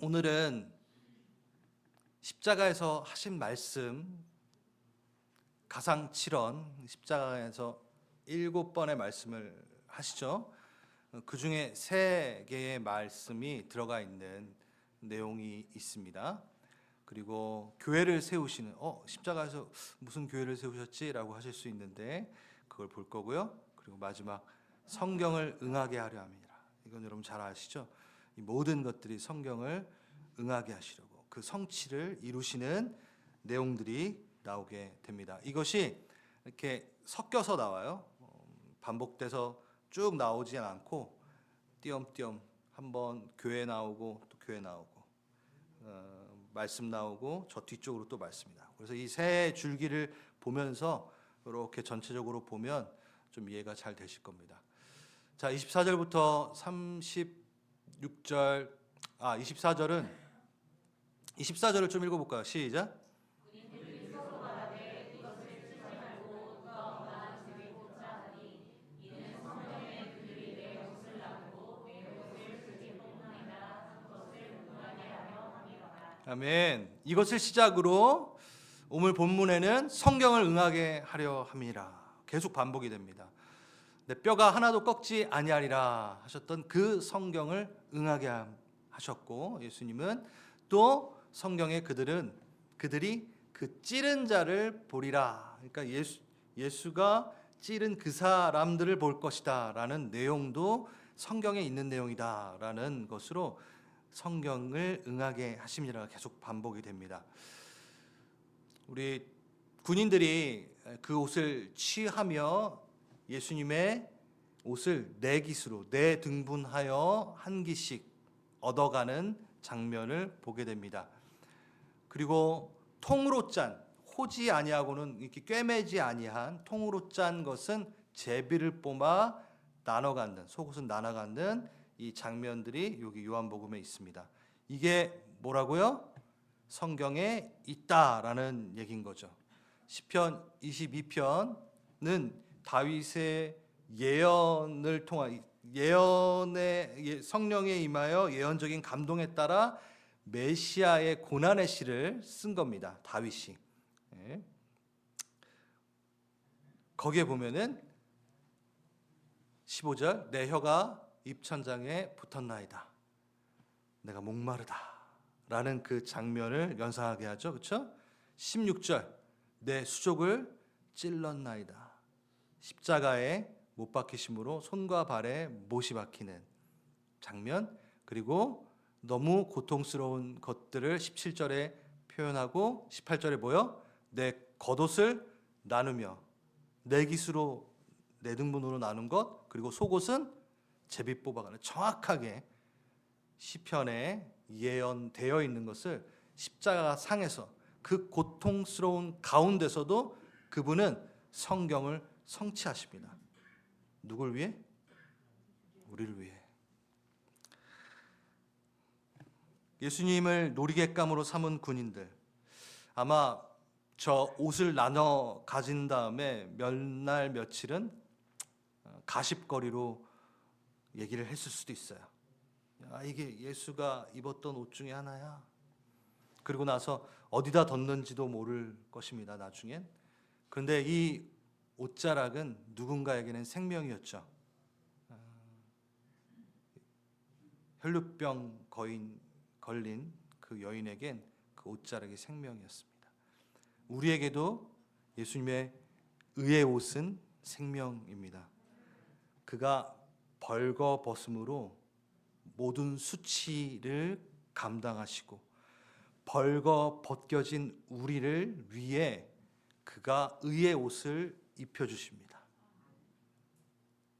오늘은 십자가에서 하신 말씀, 가상칠언, 십자가에서 7번의 말씀을 하시죠. 그 중에 3개의 말씀이 들어가 있는 내용이 있습니다. 그리고 교회를 세우시는, 십자가에서 무슨 교회를 세우셨지? 라고 하실 수 있는데 그걸 볼 거고요. 그리고 마지막 성경을 응하게 하려 함이라. 이건 여러분 잘 아시죠? 이 모든 것들이 성경을 응하게 하시려고 그 성취를 이루시는 내용들이 나오게 됩니다. 이것이 이렇게 섞여서 나와요. 반복돼서 쭉 나오지 않고 띄엄띄엄 한번 교회 나오고 또 교회 나오고 말씀 나오고 저 뒤쪽으로 또 말씀이 나오고, 그래서 이 세 줄기를 보면서 이렇게 전체적으로 보면 좀 이해가 잘 되실 겁니다. 자, 24절부터 36절, 24절을 좀 읽어볼까요? 시작. 아멘. 이것을 시작으로 오늘 본문에는 성경을 응하게 하려 함이라 계속 반복이 됩니다. 내 뼈가 하나도 꺾지 아니하리라 하셨던 그 성경을 응하게 하셨고, 예수님은 또 성경에 그들이 그 찌른 자를 보리라. 그러니까 예수가 찌른 그 사람들을 볼 것이다 라는 내용도 성경에 있는 내용이다 라는 것으로 성경을 응하게 하심이라 계속 반복이 됩니다. 우리 군인들이 그 옷을 취하며 예수님의 옷을 4깃으로 4등분하여 한 깃씩 얻어가는 장면을 보게 됩니다. 그리고 통으로 짠, 호지 아니하고는 이렇게 꿰매지 아니한 통으로 짠 것은 제비를 뽑아 나눠 갖는, 속옷은 나눠 갖는 이 장면들이 여기 요한복음에 있습니다. 이게 뭐라고요? 성경에 있다라는 얘기인 거죠. 시편 22편은 다윗의 예언을 통한 성령에 임하여 예언적인 감동에 따라 메시아의 고난의 시를 쓴 겁니다. 다윗이. 거기에 보면은 15절, 내 혀가 입천장에 붙었나이다. 내가 목마르다 라는 그 장면을 연상하게 하죠. 그렇죠? 16절, 내 수족을 찔렀나이다. 십자가에 못 박히심으로 손과 발에 못이 박히는 장면, 그리고 너무 고통스러운 것들을 17절에 표현하고 18절에 뭐요? 내 겉옷을 나누며 4깃으로 4등분으로 나눈 것, 그리고 속옷은 제비 뽑아가는, 정확하게 시편에 예언되어 있는 것을 십자가 상에서 그 고통스러운 가운데서도 그분은 성경을 성취하십니다. 누굴 위해? 우리를 위해. 예수님을 놀이객감으로 삼은 군인들, 아마 저 옷을 나눠 가진 다음에 몇 날 며칠은 가십거리로 얘기를 했을 수도 있어요. 야, 이게 예수가 입었던 옷 중에 하나야. 그리고 나서 어디다 뒀는지도 모를 것입니다, 나중엔. 그런데 이 옷자락은 누군가에게는 생명이었죠. 혈루병 걸린 그 여인에겐 그 옷자락이 생명이었습니다. 우리에게도 예수님의 의의 옷은 생명입니다. 그가 벌거벗음으로 모든 수치를 감당하시고 벌거벗겨진 우리를 위해 그가 의의 옷을 입혀주십니다.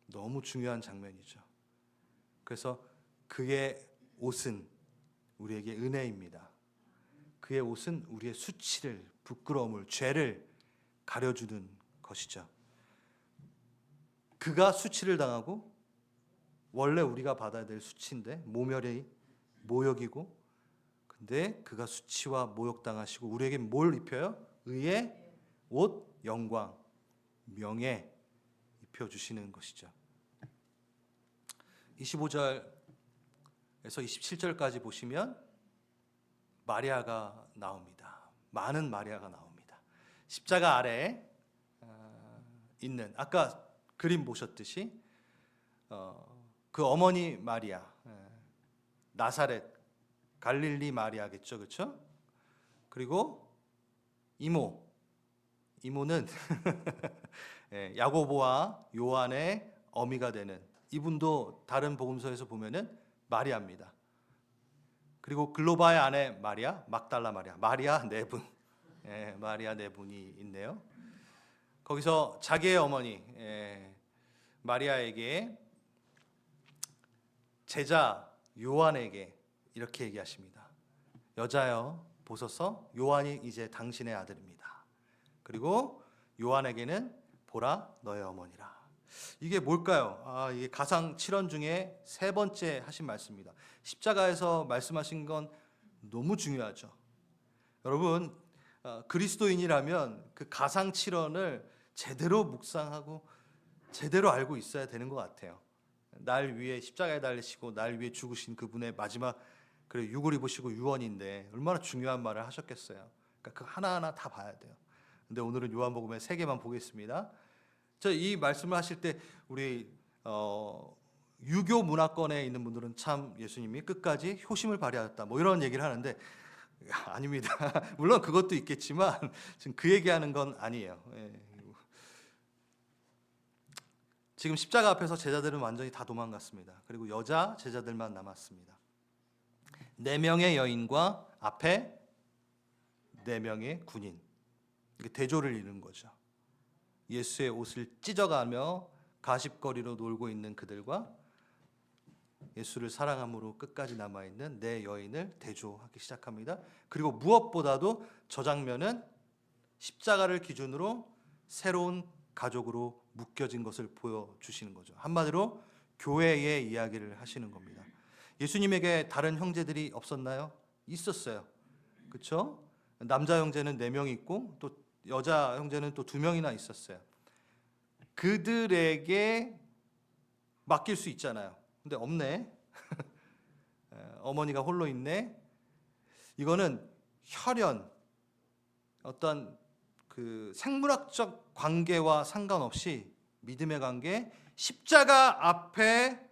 너무 중요한 장면이죠. 그래서 그의 옷은 우리에게 은혜입니다. 그의 옷은 우리의 수치를, 부끄러움을, 죄를 가려주는 것이죠. 그가 수치를 당하고, 원래 우리가 받아야 될 수치인데 모멸의 모욕이고, 근데 그가 수치와 모욕당하시고 우리에게 뭘 입혀요? 의의 옷, 영광, 명예 입혀주시는 것이죠. 25절에서 27절까지 보시면 마리아가 나옵니다. 많은 마리아가 나옵니다. 십자가 아래 있는 아까 그림 보셨듯이 그 어머니 마리아, 나사렛 갈릴리 마리아겠죠, 그렇죠? 그리고 이모는 야고보와 요한의 어미가 되는 이분도 다른 복음서에서 보면은 마리아입니다. 그리고 글로바의 아내 마리아, 막달라 마리아 네 분, 마리아 네 분이 있네요. 거기서 자기의 어머니 마리아에게 제자 요한에게 이렇게 얘기하십니다. 여자여 보소서, 요한이 이제 당신의 아들입니다. 그리고 요한에게는 보라 너의 어머니라. 이게 뭘까요? 이게 가상 7원 중에 세 번째 하신 말씀입니다. 십자가에서 말씀하신 건 너무 중요하죠. 여러분, 그리스도인이라면 그 가상 7원을 제대로 묵상하고 제대로 알고 있어야 되는 것 같아요. 날 위해 십자가에 달리시고 날 위해 죽으신 그분의 마지막 육을 입으시고 유언인데 얼마나 중요한 말을 하셨겠어요. 그러니까 그 하나하나 다 봐야 돼요. 근데 오늘은 요한복음의 세 개만 보겠습니다. 이 말씀을 하실 때 우리 유교 문화권에 있는 분들은 참 예수님이 끝까지 효심을 발휘하였다 뭐 이런 얘기를 하는데 아닙니다. 물론 그것도 있겠지만 지금 그 얘기하는 건 아니에요. 지금 십자가 앞에서 제자들은 완전히 다 도망갔습니다. 그리고 여자 제자들만 남았습니다. 4명의 여인과 앞에 4명의 군인, 대조를 이룬 거죠. 예수의 옷을 찢어가며 가십거리로 놀고 있는 그들과 예수를 사랑함으로 끝까지 남아있는 4 여인을 대조하기 시작합니다. 그리고 무엇보다도 저 장면은 십자가를 기준으로 새로운 가족으로 묶여진 것을 보여주시는 거죠. 한마디로 교회의 이야기를 하시는 겁니다. 예수님에게 다른 형제들이 없었나요? 있었어요. 그렇죠? 남자 형제는 4명이 있고 또 여자 형제는 또 2명이나 있었어요. 그들에게 맡길 수 있잖아요. 근데 없네. 어머니가 홀로 있네. 이거는 혈연, 어떤 그 생물학적 관계와 상관없이 믿음의 관계, 십자가 앞에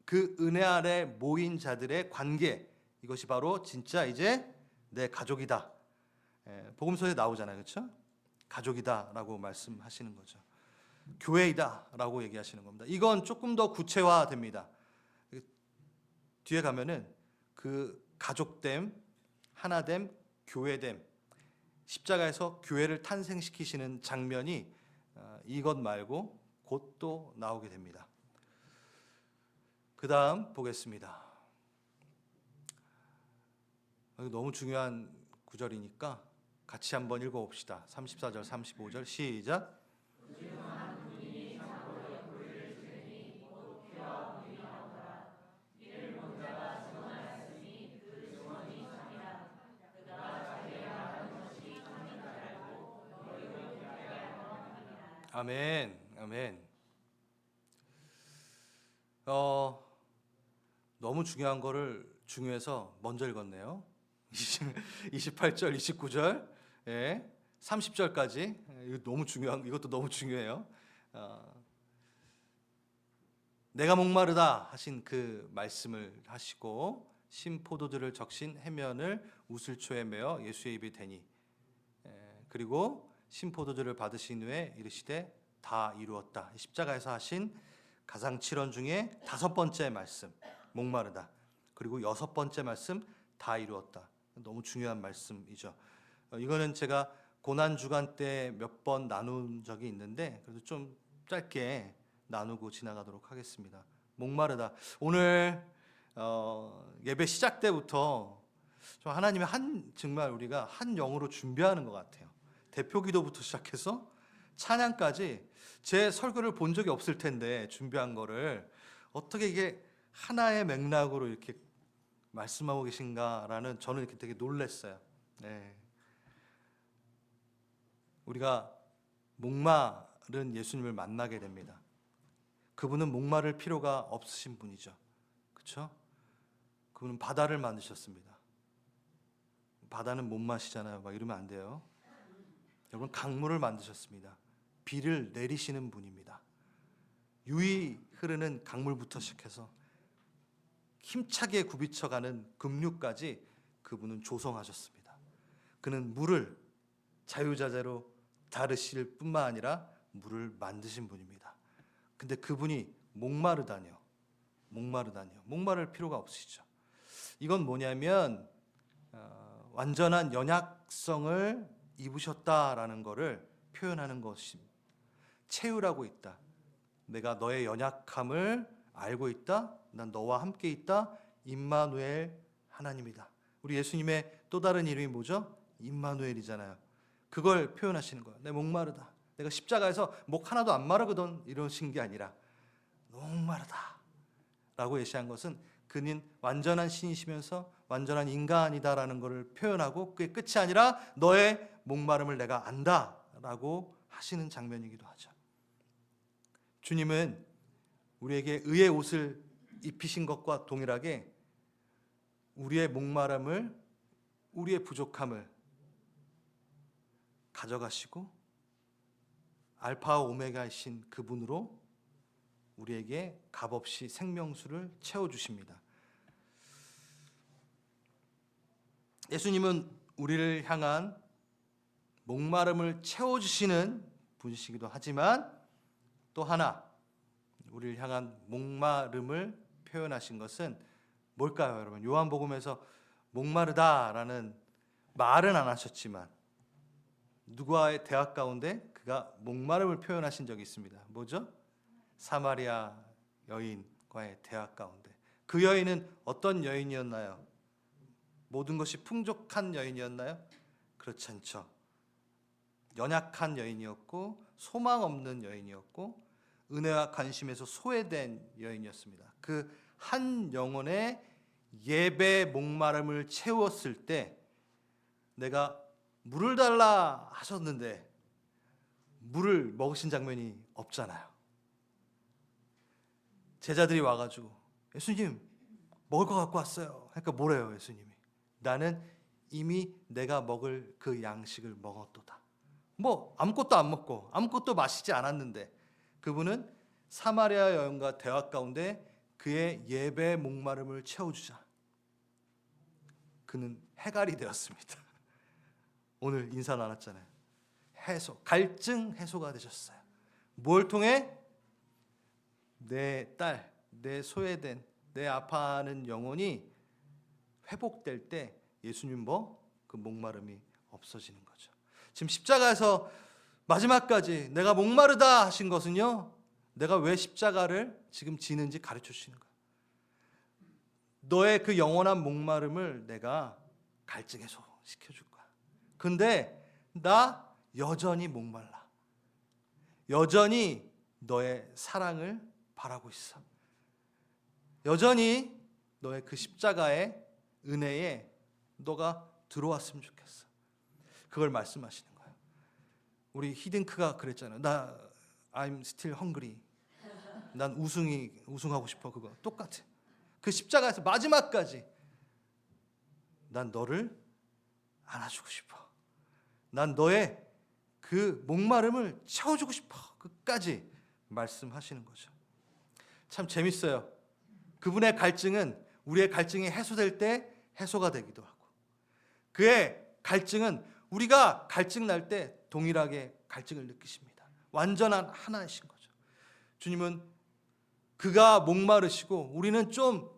그 은혜 아래 모인 자들의 관계, 이것이 바로 진짜 이제 내 가족이다. 복음서에 나오잖아요, 그렇죠? 가족이다라고 말씀하시는 거죠. 교회이다라고 얘기하시는 겁니다. 이건 조금 더 구체화됩니다. 뒤에 가면은 그 가족됨, 하나됨, 교회됨, 십자가에서 교회를 탄생시키시는 장면이 이것 말고 곧 또 나오게 됩니다. 그 다음 보겠습니다. 너무 중요한 구절이니까 같이 한번 읽어봅시다. 34절, 35절 시작. 아멘, 아멘. 너무 중요한 거를 중요해서 먼저 읽었네요. 28절, 29절, 30절까지. 이거 너무 중요한, 이것도 너무 중요해요. 내가 목마르다 하신 그 말씀을 하시고 신포도주를 적신 해면을 우슬초에 메어 예수의 입에 대니, 그리고 신포도주를 받으신 후에 이르시되 다 이루었다. 십자가에서 하신 가상 7원 중에 5번째 말씀, 목마르다. 그리고 6번째 말씀, 다 이루었다. 너무 중요한 말씀이죠. 이거는 제가 고난 주간 때 몇 번 나눈 적이 있는데 그래도 좀 짧게 나누고 지나가도록 하겠습니다. 목마르다. 오늘 예배 시작 때부터 좀 하나님의 정말 우리가 한 영으로 준비하는 것 같아요. 대표 기도부터 시작해서 찬양까지 제 설교를 본 적이 없을 텐데 준비한 거를 어떻게 이게 하나의 맥락으로 이렇게 말씀하고 계신가라는 저는 이렇게 되게 놀랐어요. 네. 우리가 목마른 예수님을 만나게 됩니다. 그분은 목마를 필요가 없으신 분이죠. 그렇죠? 그분은 바다를 만드셨습니다. 바다는 못 마시잖아요. 막 이러면 안 돼요. 여러분, 강물을 만드셨습니다. 비를 내리시는 분입니다. 유이 흐르는 강물부터 시작해서 힘차게 굽이쳐가는 급류까지 그분은 조성하셨습니다. 그는 물을 자유자재로 다루실 뿐만 아니라 물을 만드신 분입니다. 근데 그분이 목마르다뇨. 목마를 필요가 없으시죠. 이건 뭐냐면 완전한 연약성을 입으셨다라는 것을 표현하는 것입니다. 채우라고 있다. 내가 너의 연약함을 알고 있다. 난 너와 함께 있다. 임마누엘 하나님이다. 우리 예수님의 또 다른 이름이 뭐죠? 임마누엘이잖아요. 그걸 표현하시는 거예요. 내 목마르다. 내가 십자가에서 목 하나도 안 마르거든 이러신 게 아니라 너무 마르다 라고 예시한 것은 그는 완전한 신이시면서 완전한 인간이다라는 것을 표현하고 그게 끝이 아니라 너의 목마름을 내가 안다라고 하시는 장면이기도 하죠. 주님은 우리에게 의의 옷을 입히신 것과 동일하게 우리의 목마름을, 우리의 부족함을 가져가시고 알파와 오메가이신 그분으로 우리에게 값없이 생명수를 채워주십니다. 예수님은 우리를 향한 목마름을 채워주시는 분이시기도 하지만 또 하나 우리를 향한 목마름을 표현하신 것은 뭘까요, 여러분? 요한복음에서 목마르다라는 말은 안 하셨지만 누구와의 대화 가운데 그가 목마름을 표현하신 적이 있습니다. 뭐죠? 사마리아 여인과의 대화 가운데. 그 여인은 어떤 여인이었나요? 모든 것이 풍족한 여인이었나요? 그렇지 않죠. 연약한 여인이었고 소망 없는 여인이었고 은혜와 관심에서 소외된 여인이었습니다. 그 한 영혼의 예배 목마름을 채웠을 때 내가 물을 달라 하셨는데 물을 먹으신 장면이 없잖아요. 제자들이 와가지고 예수님 먹을 거 갖고 왔어요. 그러니까 뭐래요 예수님이? 나는 이미 내가 먹을 그 양식을 먹었도다. 뭐 아무것도 안 먹고 아무것도 마시지 않았는데 그분은 사마리아 여인과 대화 가운데 그의 예배 목마름을 채워주자. 그는 해갈이 되었습니다. 오늘 인사 나눴잖아요. 해소, 갈증 해소가 되셨어요. 뭘 통해? 내 딸, 내 소외된, 내 아파하는 영혼이 회복될 때 예수님 그 목마름이 없어지는 거죠. 지금 십자가에서 마지막까지 내가 목마르다 하신 것은요, 내가 왜 십자가를 지금 지는지 가르쳐 주시는 거예요. 너의 그 영원한 목마름을 내가 갈증 해소 시켜줄 거야. 근데 나 여전히 목말라. 여전히 너의 사랑을 바라고 있어. 여전히 너의 그 십자가의 은혜에 너가 들어왔으면 좋겠어. 그걸 말씀하시는 거예요. 우리 히딩크가 그랬잖아요. I'm still hungry. 난 우승하고 싶어. 그거 똑같아. 그 십자가에서 마지막까지 난 너를 안아주고 싶어. 난 너의 그 목마름을 채워주고 싶어. 끝까지 말씀하시는 거죠. 참 재밌어요. 그분의 갈증은 우리의 갈증이 해소될 때 해소가 되기도 하고 그의 갈증은 우리가 갈증 날 때 동일하게 갈증을 느끼십니다. 완전한 하나이신 거죠. 주님은 그가 목마르시고 우리는 좀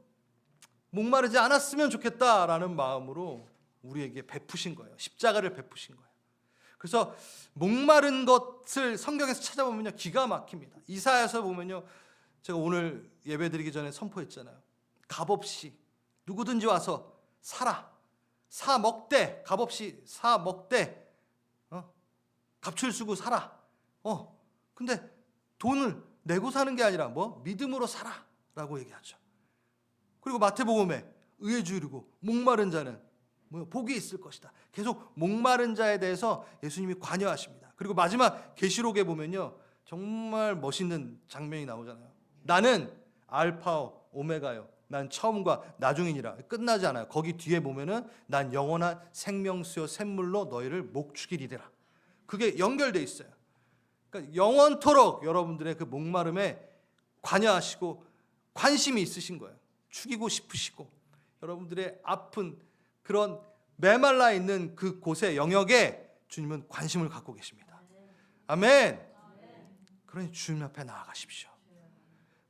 목마르지 않았으면 좋겠다라는 마음으로 우리에게 베푸신 거예요. 십자가를 베푸신 거예요. 그래서 목마른 것을 성경에서 찾아보면요 기가 막힙니다. 이사야서 보면요 제가 오늘 예배드리기 전에 선포했잖아요. 값없이 누구든지 와서 사라. 사 먹되 값없이 사 먹되 값을 쓰고 사라. 근데 돈을 내고 사는 게 아니라 믿음으로 사라라고 얘기하죠. 그리고 마태복음에 의에 주이르고 목마른 자는 복이 있을 것이다. 계속 목마른 자에 대해서 예수님이 관여하십니다. 그리고 마지막 계시록에 보면요 정말 멋있는 장면이 나오잖아요. 나는 알파오 오메가요 난 처음과 나중이니라. 끝나지 않아요. 거기 뒤에 보면은 난 영원한 생명수요 샘물로 너희를 목축이리라. 그게 연결돼 있어요. 그러니까 영원토록 여러분들의 그 목마름에 관여하시고 관심이 있으신 거예요. 죽이고 싶으시고 여러분들의 아픈 그런 메말라 있는 그 곳의 영역에 주님은 관심을 갖고 계십니다. 아멘. 그러니 주님 앞에 나아가십시오.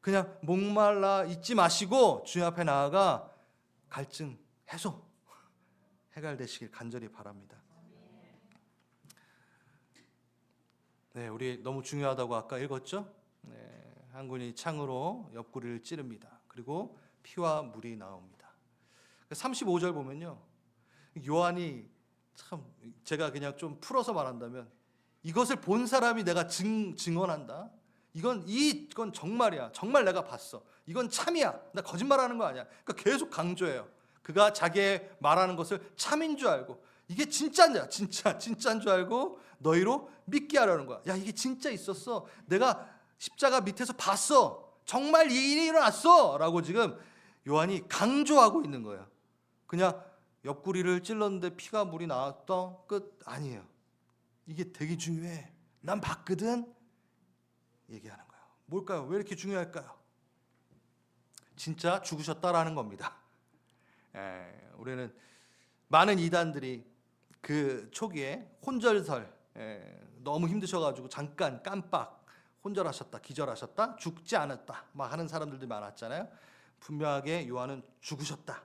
그냥 목말라 있지 마시고 주님 앞에 나아가 갈증 해소 해결되시길 간절히 바랍니다. 네, 우리 너무 중요하다고 아까 읽었죠? 네, 한 군이 창으로 옆구리를 찌릅니다. 그리고 피와 물이 나옵니다. 35절 보면요, 요한이 참 제가 그냥 좀 풀어서 말한다면 이것을 본 사람이 내가 증언한다. 이건 정말이야. 정말 내가 봤어. 이건 참이야. 나 거짓말하는 거 아니야. 그러니까 계속 강조해요. 그가 자기의 말하는 것을 참인 줄 알고 이게 진짜냐, 진짜인 줄 알고 너희로 믿게 하려는 거야. 야, 이게 진짜 있었어. 내가 십자가 밑에서 봤어. 정말 이 일이 일어났어. 라고 지금 요한이 강조하고 있는 거예요. 그냥 옆구리를 찔렀는데 피가 물이 나왔던 끝 아니에요. 이게 되게 중요해. 난 봤거든. 얘기하는 거예요. 뭘까요? 왜 이렇게 중요할까요? 진짜 죽으셨다라는 겁니다. 우리는 많은 이단들이 그 초기에 혼절설 너무 힘드셔가지고 잠깐 깜빡 혼절하셨다, 기절하셨다, 죽지 않았다 막 하는 사람들도 많았잖아요. 분명하게 요한은 죽으셨다.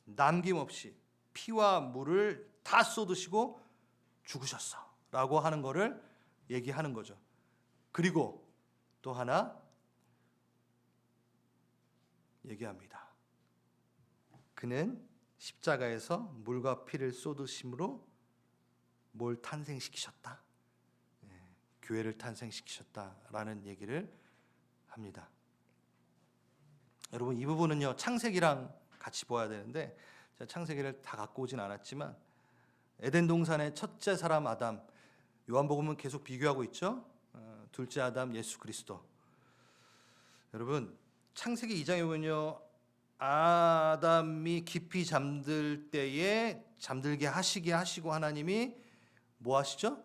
남김없이 피와 물을 다 쏟으시고 죽으셨어 라고 하는 거를 얘기하는 거죠. 그리고 또 하나 얘기합니다. 그는 십자가에서 물과 피를 쏟으심으로 뭘 탄생시키셨다? 교회를 탄생시키셨다라는 얘기를 합니다. 여러분, 이 부분은요 창세기랑 같이 보아야 되는데 제가 창세기를 다 갖고 오진 않았지만 에덴 동산의 첫째 사람 아담, 요한복음은 계속 비교하고 있죠. 둘째 아담 예수 그리스도. 여러분, 창세기 2장에 보면요, 아담이 깊이 잠들 때에 잠들게 하시고 하나님이 뭐 하시죠?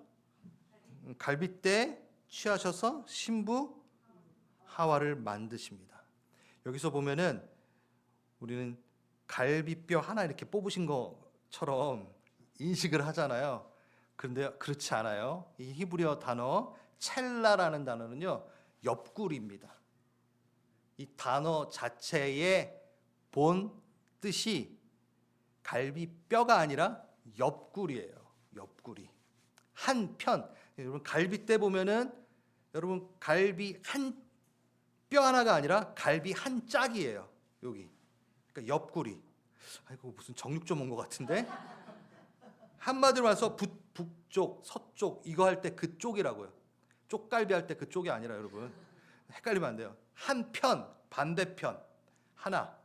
갈빗대 취하셔서 신부 하와를 만드십니다. 여기서 보면은 우리는 갈비뼈 하나 이렇게 뽑으신 것처럼 인식을 하잖아요. 그런데 그렇지 않아요. 이 히브리어 단어 첼라라는 단어는요 옆구리입니다. 이 단어 자체의 본 뜻이 갈비뼈가 아니라 옆구리예요. 옆구리. 한편. 여러분 갈빗대 보면은 여러분 갈비 한 뼈 하나가 아니라 갈비 한 짝이에요. 여기. 그러니까 옆구리. 아이고 무슨 정육점 온 것 같은데. 한마디로 말해서 북쪽, 서쪽 이거 할 때 그쪽이라고요. 쪽갈비 할 때 그쪽이 아니라 여러분 헷갈리면 안 돼요. 한편, 반대편 하나.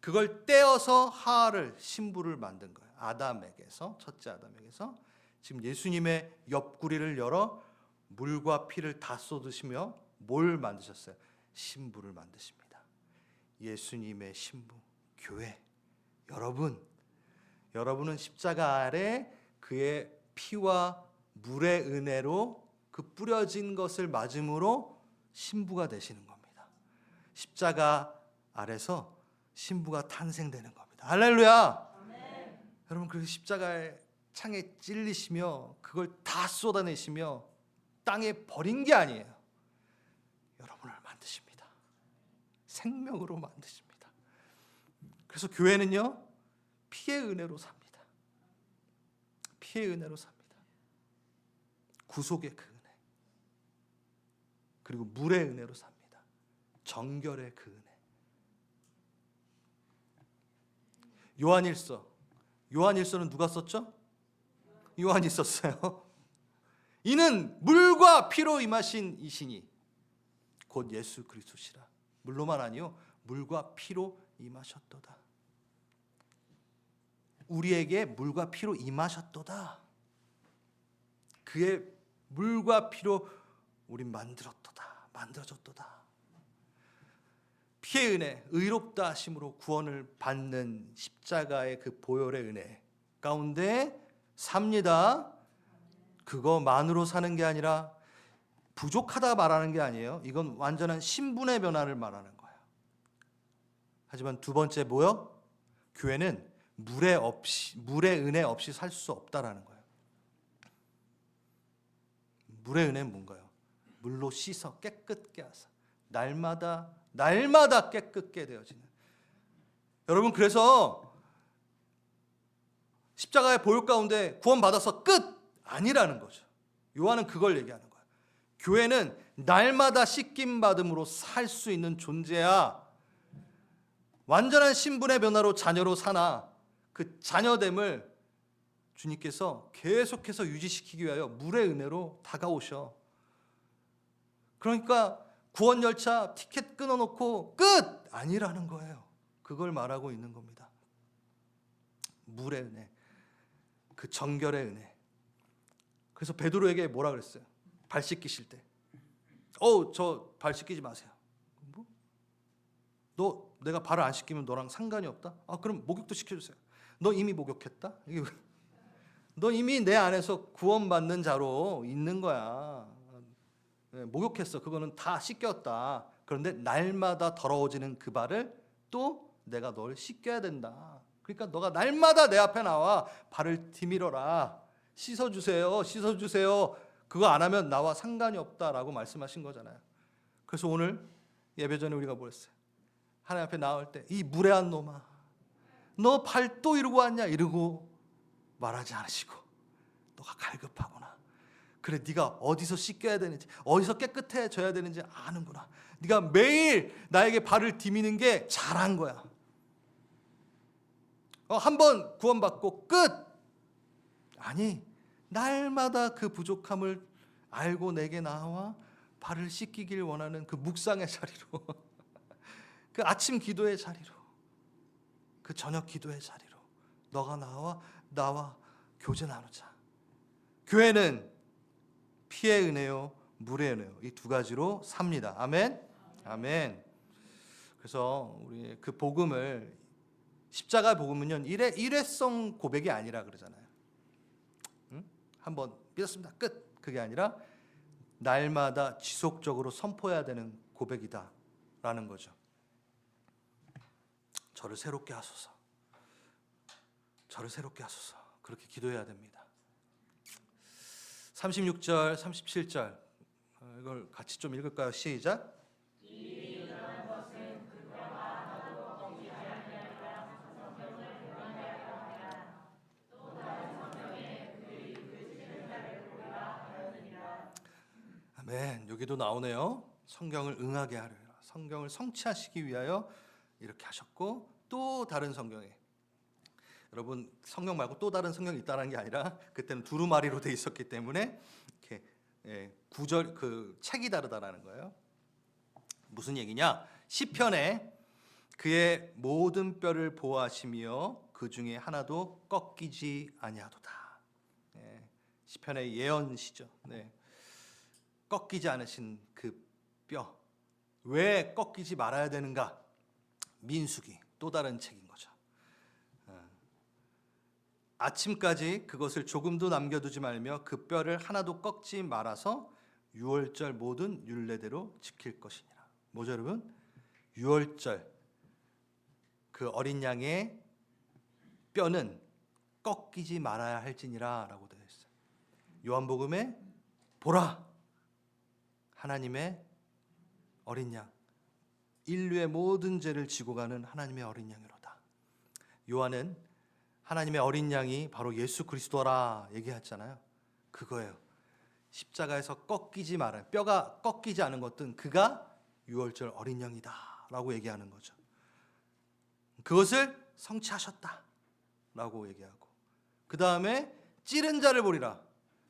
그걸 떼어서 하와를 신부를 만든 거예요. 아담에게서, 첫째 아담에게서. 지금 예수님의 옆구리를 열어 물과 피를 다 쏟으시며 뭘 만드셨어요? 신부를 만드십니다. 예수님의 신부, 교회. 여러분은 십자가 아래 그의 피와 물의 은혜로 그 뿌려진 것을 맞음으로 신부가 되시는 겁니다. 십자가 아래서 신부가 탄생되는 겁니다. 할렐루야. 아멘. 여러분 그 십자가의 창에 찔리시며 그걸 다 쏟아내시며 땅에 버린 게 아니에요. 여러분을 만드십니다. 생명으로 만드십니다. 그래서 교회는요 피의 은혜로 삽니다. 피의 은혜로 삽니다. 구속의 그 은혜, 그리고 물의 은혜로 삽니다. 정결의 그 은혜. 요한일서는 누가 썼죠? 요한이 썼어요. 이는 물과 피로 임하신 이시니 곧 예수 그리스도시라. 물로만 아니요 물과 피로 임하셨도다. 우리에게 물과 피로 임하셨도다. 그의 물과 피로 우린 만들어졌도다. 피의 은혜, 의롭다 하심으로 구원을 받는 십자가의 그 보혈의 은혜 가운데 삽니다. 그거만으로 사는 게 아니라 부족하다 말하는 게 아니에요. 이건 완전한 신분의 변화를 말하는 거예요. 하지만 두 번째 뭐요? 교회는 물의 은혜 없이 살 수 없다라는 거예요. 물의 은혜는 뭔가요? 물로 씻어 깨끗게 하사 날마다 깨끗게 되어지는. 여러분, 그래서 십자가의 보혈 가운데 구원받아서 끝 아니라는 거죠. 요한은 그걸 얘기하는 거예요. 교회는 날마다 씻김 받음으로 살 수 있는 존재야. 완전한 신분의 변화로 자녀로 사나 그 자녀됨을 주님께서 계속해서 유지시키기 위하여 물의 은혜로 다가오셔. 그러니까 구원 열차 티켓 끊어놓고 끝 아니라는 거예요. 그걸 말하고 있는 겁니다. 물의 은혜, 그 정결의 은혜. 그래서 베드로에게 뭐라 그랬어요? 발 씻기실 때, 저 발 씻기지 마세요. 뭐? 너 내가 발을 안 씻기면 너랑 상관이 없다? 그럼 목욕도 시켜주세요. 너 이미 목욕했다? 너 이미 내 안에서 구원받는 자로 있는 거야. 목욕했어. 그거는 다 씻겼다. 그런데 날마다 더러워지는 그 발을 또 내가 널 씻겨야 된다. 그러니까 너가 날마다 내 앞에 나와 발을 디밀어라. 씻어주세요. 그거 안 하면 나와 상관이 없다라고 말씀하신 거잖아요. 그래서 오늘 예배 전에 우리가 뭐 했어요? 하나님 앞에 나올 때 이 무례한 놈아, 너 발 또 이러고 왔냐? 이러고 말하지 않으시고, 너가 갈급하구나. 그래, 네가 어디서 씻겨야 되는지, 어디서 깨끗해져야 되는지 아는구나. 네가 매일 나에게 발을 디미는 게 잘한 거야. 한 번 구원받고 끝! 아니, 날마다 그 부족함을 알고 내게 나와 발을 씻기길 원하는 그 묵상의 자리로 그 아침 기도의 자리로, 그 저녁 기도의 자리로 너가 나와 교제 나누자. 교회는 피의 은혜요, 물의 은혜요, 이 두 가지로 삽니다. 아멘. 아멘. 그래서 우리 그 복음을, 십자가 복음은요, 일회성 고백이 아니라 그러잖아요. 한번 믿었습니다. 끝. 그게 아니라 날마다 지속적으로 선포해야 되는 고백이다라는 거죠. 저를 새롭게 하소서. 저를 새롭게 하소서. 그렇게 기도해야 됩니다. 36절, 37절 이걸 같이 좀 읽을까요? 시작. 아멘. 여기도 나오네요. 성경을 응하게 하려, 성경을 성취하시기 위하여 이렇게 하셨고, 또 다른 성경에, 여러분 성경 말고 또 다른 성경이 있다는 게 아니라 그때는 두루마리로 돼 있었기 때문에 이렇게 구절, 그 책이 다르다라는 거예요. 무슨 얘기냐? 시편에 그의 모든 뼈를 보호하시며 그 중에 하나도 꺾이지 아니하도다. 시편의 예언시죠. 꺾이지 않으신 그 뼈, 왜 꺾이지 말아야 되는가? 민수기, 또 다른 책인 거죠. 아침까지 그것을 조금도 남겨두지 말며 그 뼈를 하나도 꺾지 말아서 유월절 모든 율례대로 지킬 것이니라. 뭐죠, 여러분? 유월절 그 어린 양의 뼈는 꺾이지 말아야 할지니라 라고 되어 있어요. 요한복음에 보라, 하나님의 어린 양, 인류의 모든 죄를 지고 가는 하나님의 어린 양이로다. 요한은 하나님의 어린 양이 바로 예수 그리스도라 얘기했잖아요. 그거예요. 십자가에서 꺾이지 말아요. 뼈가 꺾이지 않은 것은 그가 유월절 어린 양이다 라고 얘기하는 거죠. 그것을 성취하셨다 라고 얘기하고, 그 다음에 찌른 자를 보리라.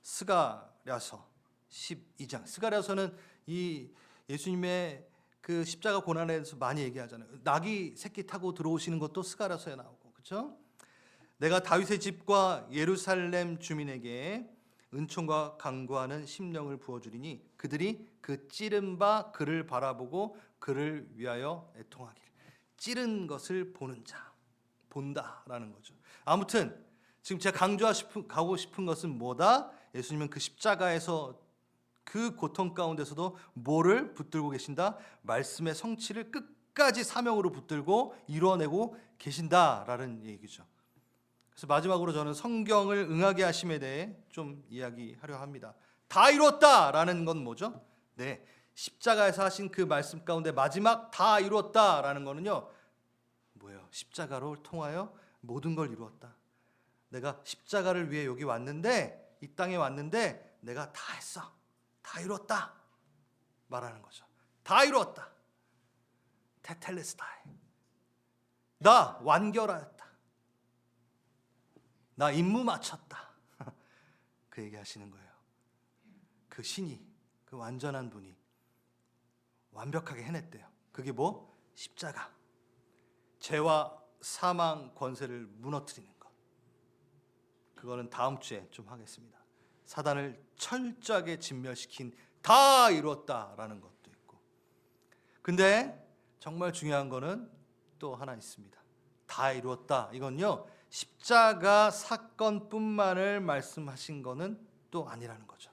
스가랴서 12장. 스가랴서는 이 예수님의 그 십자가 고난에 대해서 많이 얘기하잖아요. 나귀 새끼 타고 들어오시는 것도 스가랴서에 나오고, 그렇죠? 내가 다윗의 집과 예루살렘 주민에게 은총과 강구하는 심령을 부어주리니 그들이 그 찌른 바 그를 바라보고 그를 위하여 애통하기를. 찌른 것을 보는 자, 본다라는 거죠. 아무튼 지금 제가 강조하고 싶은 것은 뭐다? 예수님은 그 십자가에서 그 고통 가운데서도 뭐를 붙들고 계신다? 말씀의 성취를 끝까지 사명으로 붙들고 이루어내고 계신다라는 얘기죠. 그래서 마지막으로 저는 성경을 응하게 하심에 대해 좀 이야기하려 합니다. 다 이루었다라는 건 뭐죠? 네, 십자가에서 하신 그 말씀 가운데 마지막 다 이루었다라는 거는요, 뭐예요? 십자가로 통하여 모든 걸 이루었다. 내가 십자가를 위해 여기 왔는데, 이 땅에 왔는데 내가 다 했어, 다 이루었다 말하는 거죠. 다 이루었다. 테텔레스타이. 나 완결하였다. 나 임무 마쳤다. 그 얘기하시는 거예요. 그 신이, 그 완전한 분이 완벽하게 해냈대요. 그게 뭐? 십자가. 죄와 사망 권세를 무너뜨리는 것. 그거는 다음 주에 좀 하겠습니다. 사단을 철저하게 진멸시킨 다 이루었다라는 것도 있고. 근데 정말 중요한 거는 또 하나 있습니다. 다 이루었다. 이건요, 십자가 사건뿐만을 말씀하신 거는 또 아니라는 거죠.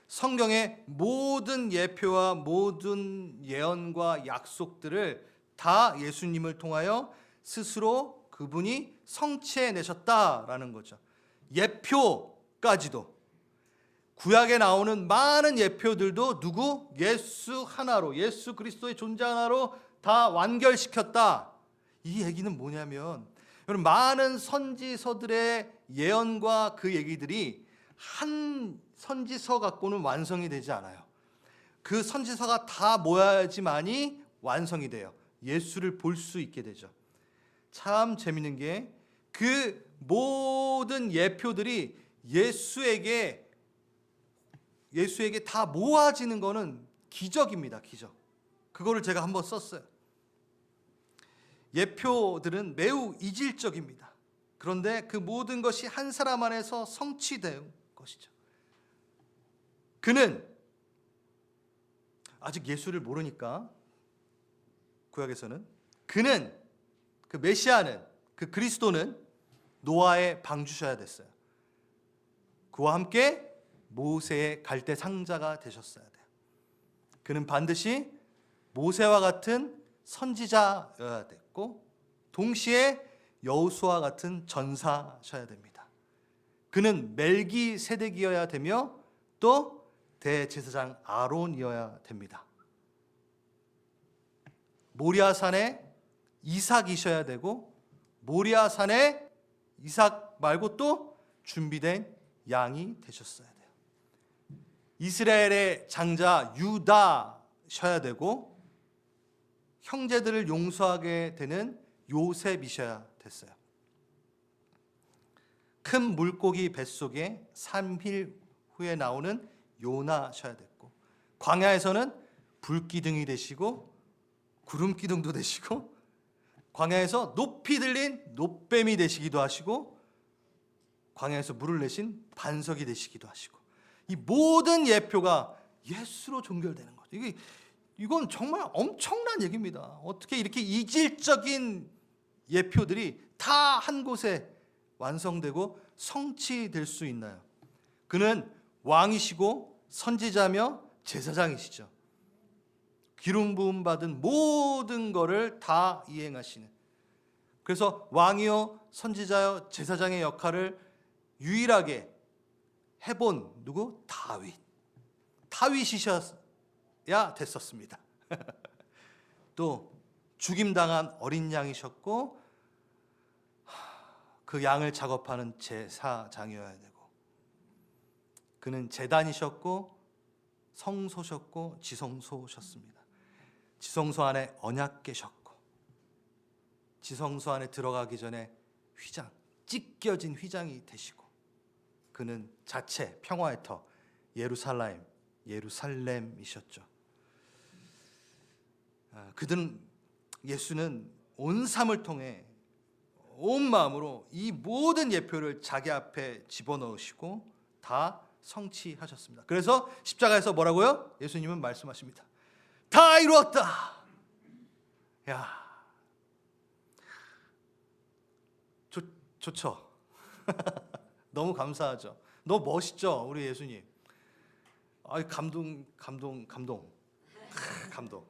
성경의 모든 예표와 모든 예언과 약속들을 다 예수님을 통하여 스스로 그분이 성취해내셨다라는 거죠. 예표까지도, 구약에 나오는 많은 예표들도 누구? 예수 하나로, 예수 그리스도의 존재 하나로 다 완결시켰다. 이 얘기는 뭐냐면, 여러분, 많은 선지서들의 예언과 그 얘기들이 한 선지서 갖고는 완성이 되지 않아요. 그 선지서가 다 모여야지만이 완성이 돼요. 예수를 볼 수 있게 되죠. 참 재밌는 게 그 모든 예표들이 예수에게 다 모아지는 거는 기적입니다. 기적. 그거를 제가 한번 썼어요. 예표들은 매우 이질적입니다. 그런데 그 모든 것이 한 사람 안에서 성취된 것이죠. 그는 아직 예수를 모르니까, 구약에서는 그는, 그 메시아는, 그 그리스도는 노아의 방주셔야 됐어요. 그와 함께 모세의 갈대 상자가 되셨어야 돼요. 그는 반드시 모세와 같은 선지자여야 됐고, 동시에 여호수아와 같은 전사셔야 됩니다. 그는 멜기세덱이어야 되며 또 대제사장 아론이어야 됩니다. 모리아산에 이삭이셔야 되고, 모리아산에 이삭 말고 또 준비된 양이 되셨어야 돼요. 이스라엘의 장자 유다셔야 되고, 형제들을 용서하게 되는 요셉이셔야 됐어요. 큰 물고기 뱃속에 3일 후에 나오는 요나셔야 됐고, 광야에서는 불기둥이 되시고 구름기둥도 되시고, 광야에서 높이 들린 놋뱀이 되시기도 하시고, 광야에서 물을 내신 반석이 되시기도 하시고, 이 모든 예표가 예수로 종결되는 거죠. 이건 정말 엄청난 얘기입니다. 어떻게 이렇게 이질적인 예표들이 다 한 곳에 완성되고 성취될 수 있나요? 그는 왕이시고 선지자며 제사장이시죠. 기름 부음 받은 모든 것을 다 이행하시는, 그래서 왕이요 선지자요 제사장의 역할을 유일하게 해본 누구? 다윗이셔야 됐었습니다. 또 죽임당한 어린 양이셨고, 그 양을 작업하는 제사장이어야 되고, 그는 제단이셨고 성소셨고 지성소셨습니다. 지성소 안에 언약궤셨고, 지성소 안에 들어가기 전에 휘장, 찢겨진 휘장이 되시고, 그는 자체 평화의 터 예루살렘이셨죠. 예수는 온 삶을 통해 온 마음으로 이 모든 예표를 자기 앞에 집어넣으시고 다 성취하셨습니다. 그래서 십자가에서 뭐라고요? 예수님은 말씀하십니다. 다 이루었다. 야, 좋죠. 너무 감사하죠. 너무 멋있죠, 우리 예수님. 감동.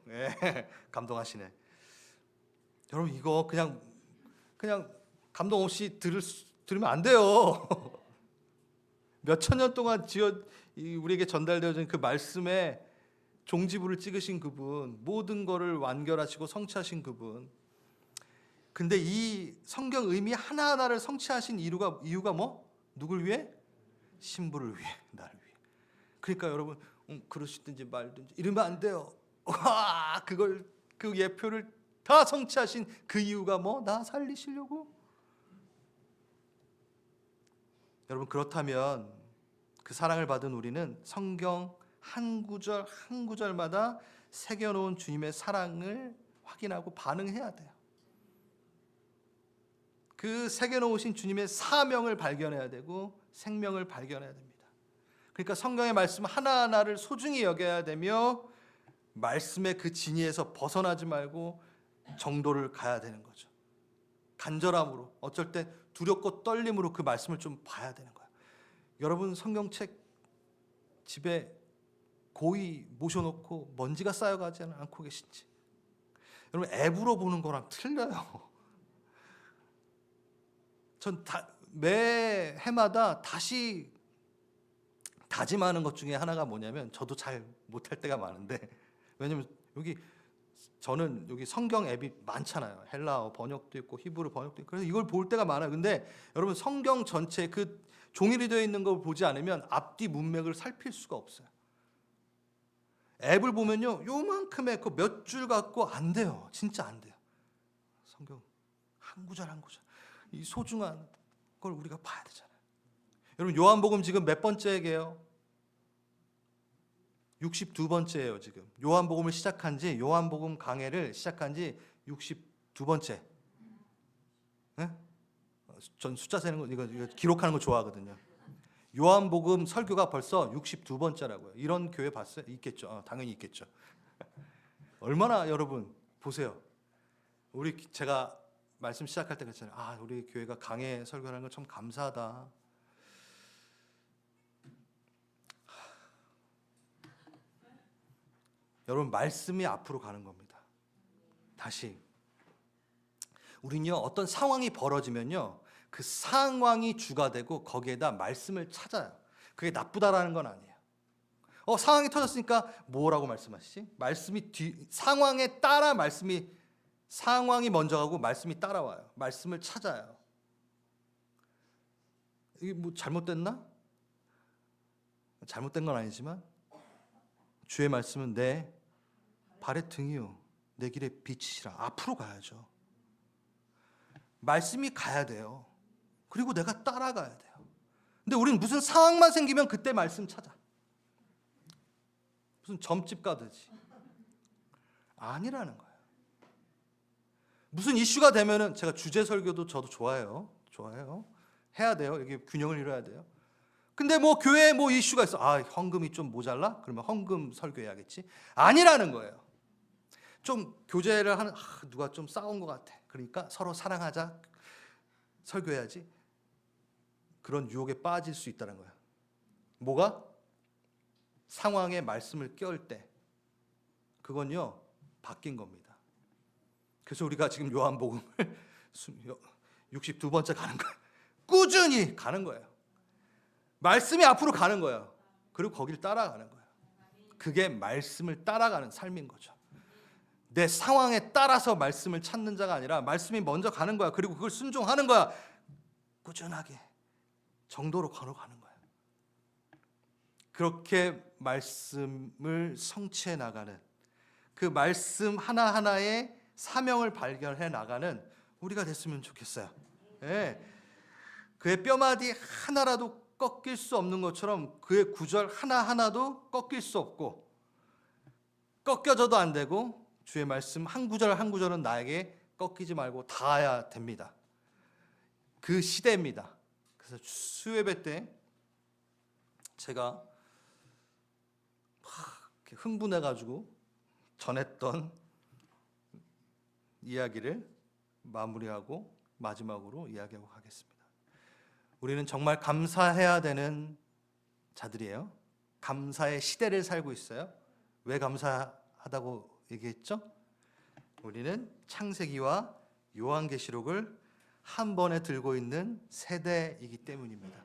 예, 감동하시네. 여러분 이거 그냥 감동 없이 들으면 안 돼요. 몇천 년 동안 우리에게 전달되어진 그 말씀에 종지부를 찍으신 그분, 모든 것을 완결하시고 성취하신 그분. 근데 이 성경 의미 하나하나를 성취하신 이유가 뭐? 누굴 위해? 신부를 위해, 나를 위해. 그러니까 여러분 그러시든지 말든지 이러면 안 돼요. 와, 그 예표를 다 성취하신 그 이유가 뭐? 나 살리시려고? 여러분 그렇다면 그 사랑을 받은 우리는 성경 한 구절 한 구절마다 새겨놓은 주님의 사랑을 확인하고 반응해야 돼요. 그 새겨놓으신 주님의 사명을 발견해야 되고 생명을 발견해야 됩니다. 그러니까 성경의 말씀 하나하나를 소중히 여겨야 되며 말씀의 그 진리에서 벗어나지 말고 정도를 가야 되는 거죠. 간절함으로, 어쩔 때 두렵고 떨림으로 그 말씀을 좀 봐야 되는 거예요. 여러분 성경책 집에 고이 모셔놓고 먼지가 쌓여가지 않고 계신지, 여러분 앱으로 보는 거랑 틀려요. 전 매 해마다 다시 다짐하는 것 중에 하나가 뭐냐면, 저도 잘 못할 때가 많은데, 왜냐면 저는 여기 성경 앱이 많잖아요. 헬라어 번역도 있고 히브리 번역도 있고, 그래서 이걸 볼 때가 많아요. 근데 여러분 성경 전체 그 종이로 되어 있는 걸 보지 않으면 앞뒤 문맥을 살필 수가 없어요. 앱을 보면요, 요만큼의 그 몇 줄 갖고 안 돼요. 진짜 안 돼요. 성경 한 구절 한 구절, 이 소중한 걸 우리가 봐야 되잖아요. 여러분 요한복음 지금 몇 번째예요? 62번째예요. 지금 요한복음을 요한복음 강해를 시작한 지 62번째. 네? 전 숫자 세는 거 이거 기록하는 거 좋아하거든요. 요한복음 설교가 벌써 62번째라고요. 이런 교회 봤어요? 있겠죠. 당연히 있겠죠. 얼마나 여러분 보세요. 제가 말씀 시작할 때 그랬잖아요. 우리 교회가 강해 설교하는 거 참 감사하다. 여러분 말씀이 앞으로 가는 겁니다. 다시 우리는요, 어떤 상황이 벌어지면요, 그 상황이 주가 되고 거기에다 말씀을 찾아요. 그게 나쁘다라는 건 아니에요. 상황이 터졌으니까 뭐라고 말씀하시지? 상황에 따라 상황이 먼저 가고 말씀이 따라와요. 말씀을 찾아요. 이게 뭐 잘못됐나? 잘못된 건 아니지만 주의 말씀은 내 발의 등이요 내 길의 빛이시라. 앞으로 가야죠. 말씀이 가야 돼요. 그리고 내가 따라가야 돼요. 근데 우리는 무슨 상황만 생기면 그때 말씀 찾아. 무슨 점집 가듯이. 아니라는 거예요. 무슨 이슈가 되면은, 제가 주제 설교도 저도 좋아해요. 해야 돼요. 이게 균형을 이뤄야 돼요. 근데 뭐 교회에 뭐 이슈가 있어. 헌금이 좀 모자라? 그러면 헌금 설교해야겠지. 아니라는 거예요. 좀 교제를 하는, 누가 좀 싸운 것 같아. 그러니까 서로 사랑하자. 설교해야지. 그런 유혹에 빠질 수 있다는 거예요. 뭐가? 상황에 말씀을 껴올 때. 그건요, 바뀐 겁니다. 그래서 우리가 지금 요한복음을 62번째 가는 거예요. 꾸준히 가는 거예요. 말씀이 앞으로 가는 거예요. 그리고 거기를 따라가는 거예요. 그게 말씀을 따라가는 삶인 거죠. 내 상황에 따라서 말씀을 찾는 자가 아니라 말씀이 먼저 가는 거야. 그리고 그걸 순종하는 거야. 꾸준하게 정도로 걸어가는 거예요. 그렇게 말씀을 성취해 나가는, 그 말씀 하나하나의 사명을 발견해 나가는 우리가 됐으면 좋겠어요. 네. 그의 뼈마디 하나라도 꺾일 수 없는 것처럼 그의 구절 하나하나도 꺾일 수 없고, 꺾여져도 안 되고, 주의 말씀 한 구절 한 구절은 나에게 꺾이지 말고 닿아야 됩니다. 그 시대입니다. 그래서 수요예배 때 제가 이렇게 흥분해가지고 전했던 이야기를 마무리하고 마지막으로 이야기하고 가겠습니다. 우리는 정말 감사해야 되는 자들이에요. 감사의 시대를 살고 있어요. 왜 감사하다고 얘기했죠? 우리는 창세기와 요한계시록을 한 번에 들고 있는 세대이기 때문입니다.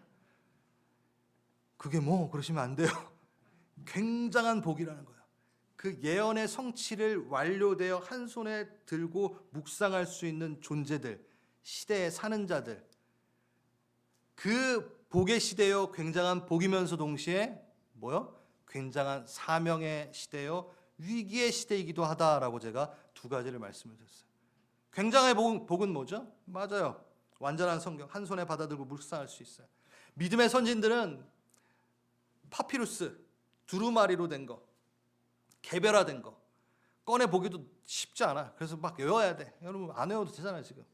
그게 뭐 그러시면 안 돼요. 굉장한 복이라는 거예요. 그 예언의 성취를 완료되어 한 손에 들고 묵상할 수 있는 존재들, 시대에 사는 자들, 그 복의 시대요 굉장한 복이면서 동시에 뭐요? 굉장한 사명의 시대요 위기의 시대이기도 하다라고 제가 두 가지를 말씀을 드렸어요. 굉장한 복은 뭐죠? 맞아요. 완전한 성경 한 손에 받아들고 묵상할 수 있어요. 믿음의 선진들은 파피루스, 두루마리로 된 거, 개별화된 거 꺼내 보기도 쉽지 않아. 그래서 막 외워야 돼. 여러분 안 외워도 되잖아요 지금.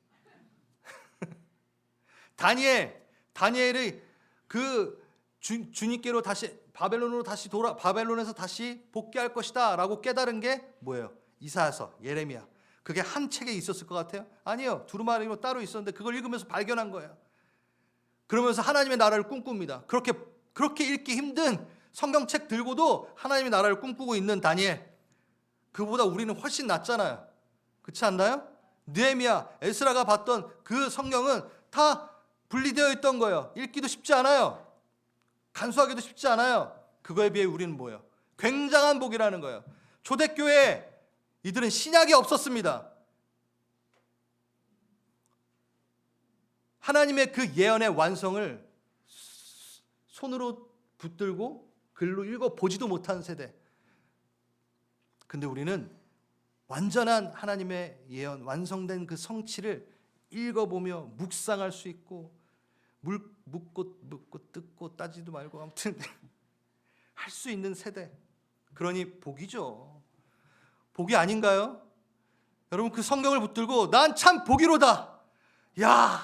다니엘이 그 주님께로 다시 바벨론에서 다시 복귀할 것이다라고 깨달은 게 뭐예요? 이사야서, 예레미야. 그게 한 책에 있었을 것 같아요? 아니요. 두루마리로 따로 있었는데 그걸 읽으면서 발견한 거예요. 그러면서 하나님의 나라를 꿈꿉니다. 그렇게 읽기 힘든 성경책 들고도 하나님의 나라를 꿈꾸고 있는 다니엘. 그보다 우리는 훨씬 낫잖아요. 그렇지 않나요? 느헤미야, 에스라가 봤던 그 성경은 다 분리되어 있던 거예요. 읽기도 쉽지 않아요. 간수하기도 쉽지 않아요. 그거에 비해 우리는 뭐예요? 굉장한 복이라는 거예요. 초대교회 이들은 신약이 없었습니다. 하나님의 그 예언의 완성을 손으로 붙들고 글로 읽어보지도 못한 세대. 근데 우리는 완전한 하나님의 예언, 완성된 그 성취를 읽어보며 묵상할 수 있고 묻고 뜯고 따지도 말고 아무튼 할 수 있는 세대. 그러니 복이죠. 복이 아닌가요? 여러분 그 성경을 붙들고 난 참 복이로다. 야,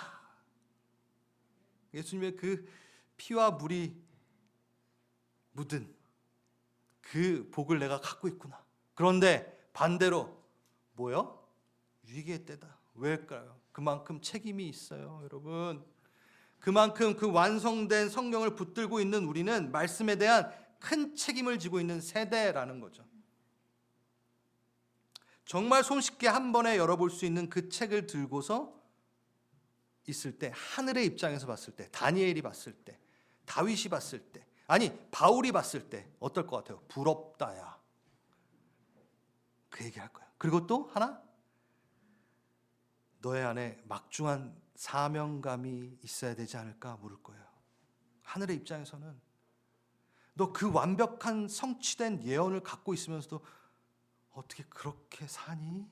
예수님의 그 피와 물이 묻은 그 복을 내가 갖고 있구나. 그런데 반대로 뭐요? 위기의 때다. 왜일까요? 그만큼 책임이 있어요, 여러분. 그만큼 그 완성된 성경을 붙들고 있는 우리는 말씀에 대한 큰 책임을 지고 있는 세대라는 거죠. 정말 손쉽게 한 번에 열어볼 수 있는 그 책을 들고서 있을 때, 하늘의 입장에서 봤을 때, 다니엘이 봤을 때, 다윗이 봤을 때, 아니 바울이 봤을 때 어떨 것 같아요? 부럽다야. 그 얘기할 거예요. 그리고 또 하나, 너의 안에 막중한 사명감이 있어야 되지 않을까 물을 거예요. 하늘의 입장에서는 너 그 완벽한 성취된 예언을 갖고 있으면서도 어떻게 그렇게 사니?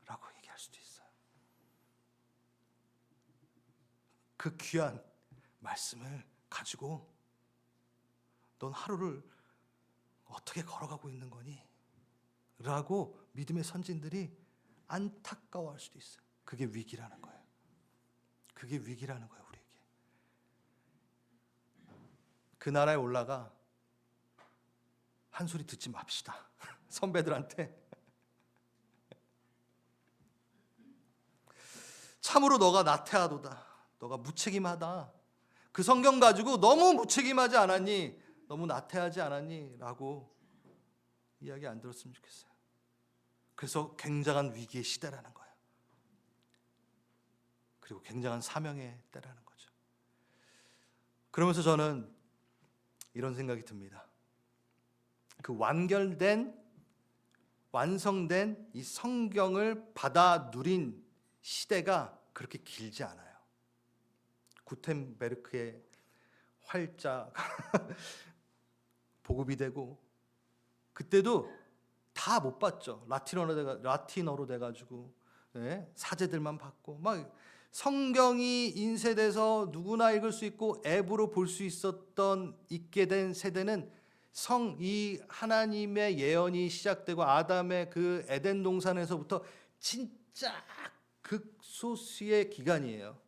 라고 얘기할 수도 있어요. 그 귀한 말씀을 가지고 넌 하루를 어떻게 걸어가고 있는 거니? 라고 믿음의 선진들이 안타까워할 수도 있어요. 그게 위기라는 거예요. 그게 위기라는 거예요, 우리에게. 그 나라에 올라가 한 소리 듣지 맙시다. 선배들한테. 참으로 너가 나태하도다. 너가 무책임하다. 그 성경 가지고 너무 무책임하지 않았니? 너무 나태하지 않았니? 라고 이야기 안 들었으면 좋겠어요. 그래서 굉장한 위기의 시대라는 거예요. 그리고 굉장한 사명의 때라는 거죠. 그러면서 저는 이런 생각이 듭니다. 그 완성된 이 성경을 받아 누린 시대가 그렇게 길지 않아요. 구텐베르크의 활자 보급이 되고 그때도 다 못 봤죠. 라틴어로 돼가지고 사제들만 받고 막 성경이 인쇄돼서 누구나 읽을 수 있고 앱으로 볼 수 있게 된 세대는 이 하나님의 예언이 시작되고 아담의 그 에덴 동산에서부터 진짜 극소수의 기간이에요.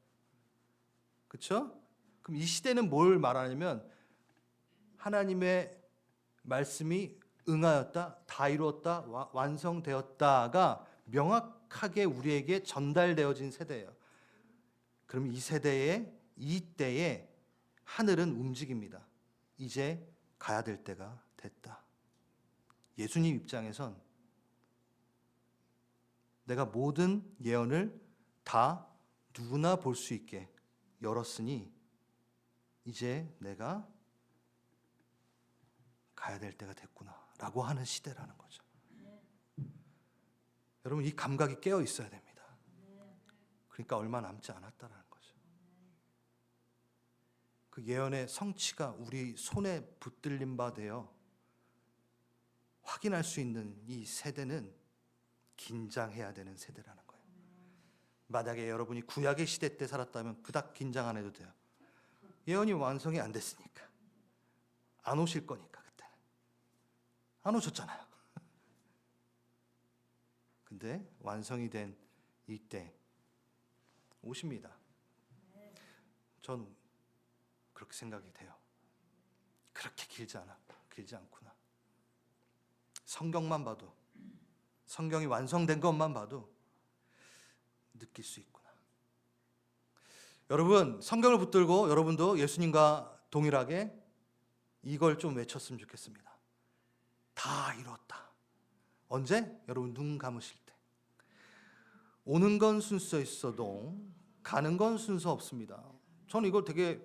그렇죠? 그럼 이 시대는 뭘 말하냐면 하나님의 말씀이 응하였다, 다 이루었다, 완성되었다가 명확하게 우리에게 전달되어진 세대예요. 그럼 이 세대에, 이때에 하늘은 움직입니다. 이제 가야 될 때가 됐다. 예수님 입장에선 내가 모든 예언을 다 누구나 볼 수 있게 열었으니 이제 내가 가야 될 때가 됐구나 라고 하는 시대라는 거죠. 여러분, 이 감각이 깨어 있어야 됩니다. 그러니까 얼마 남지 않았다라는 거죠. 그 예언의 성취가 우리 손에 붙들린 바 되어 확인할 수 있는 이 세대는 긴장해야 되는 세대라는 거예요. 만약에 여러분이 구약의 시대 때 살았다면 그닥 긴장 안 해도 돼요. 예언이 완성이 안 됐으니까, 안 오실 거니까. 그때는 안 오셨잖아요. 근데 완성이 된 이때 오십니다. 전 그렇게 생각이 돼요. 그렇게 길지 않구나. 성경만 봐도, 성경이 완성된 것만 봐도 느낄 수 있구나. 여러분, 성경을 붙들고 여러분도 예수님과 동일하게 이걸 좀 외쳤으면 좋겠습니다. 다 이뤘다. 언제? 여러분 눈 감으실 때. 오는 건 순서 있어도 가는 건 순서 없습니다. 저는 이걸 되게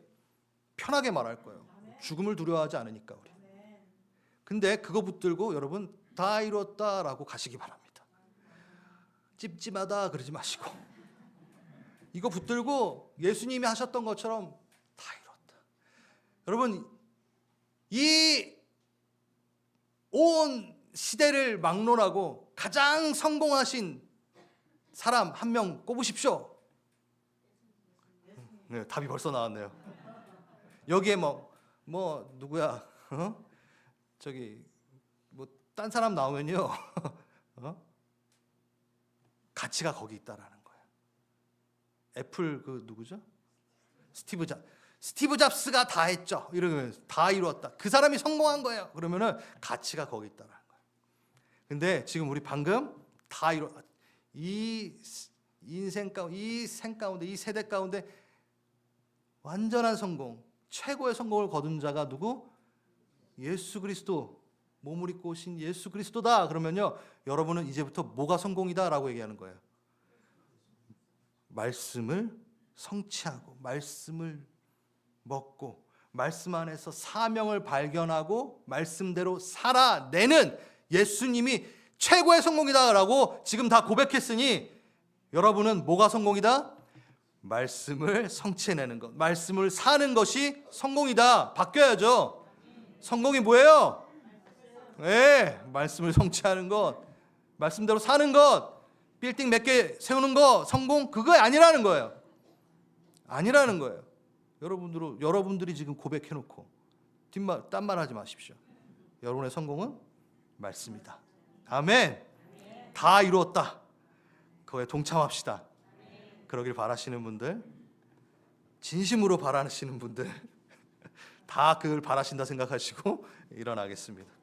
편하게 말할 거예요. 죽음을 두려워하지 않으니까 우리. 근데 그거 붙들고 여러분 다 이뤘다라고 가시기 바랍니다. 찝찝하다 그러지 마시고 이거 붙들고 예수님이 하셨던 것처럼 다 이뤘다. 여러분, 이 온 시대를 막론하고 가장 성공하신 사람 한 명 꼽으십시오. 네, 답이 벌써 나왔네요. 여기에 뭐 누구야? 저기 뭐 딴 사람 나오면요, 가치가 거기 있다라는 거예요. 애플 그 누구죠? 스티브 잡스가 다 했죠. 이러면 다 이루었다. 그 사람이 성공한 거예요. 그러면은 가치가 거기 있다라는 거예요. 근데 지금 우리 방금 다 이 인생 가운데, 이 생 가운데, 이 세대 가운데 완전한 성공, 최고의 성공을 거둔 자가 누구? 예수 그리스도, 몸을 입고 오신 예수 그리스도다. 그러면요, 여러분은 이제부터 뭐가 성공이다라고 얘기하는 거예요. 말씀을 성취하고, 말씀을 먹고, 말씀 안에서 사명을 발견하고 말씀대로 살아내는 예수님이 최고의 성공이다라고 지금 다 고백했으니 여러분은 뭐가 성공이다? 말씀을 성취해내는 것, 말씀을 사는 것이 성공이다. 바뀌어야죠. 성공이 뭐예요? 네, 말씀을 성취하는 것, 말씀대로 사는 것, 빌딩 몇 개 세우는 거, 성공 그거 아니라는 거예요. 아니라는 거예요. 여러분들이 지금 고백해놓고 딴 말 하지 마십시오. 여러분의 성공은 말씀이다. 아멘. 다 이루었다. 그거에 동참합시다. 그러길 바라시는 분들, 진심으로 바라시는 분들 다 그걸 바라신다 생각하시고 일어나겠습니다.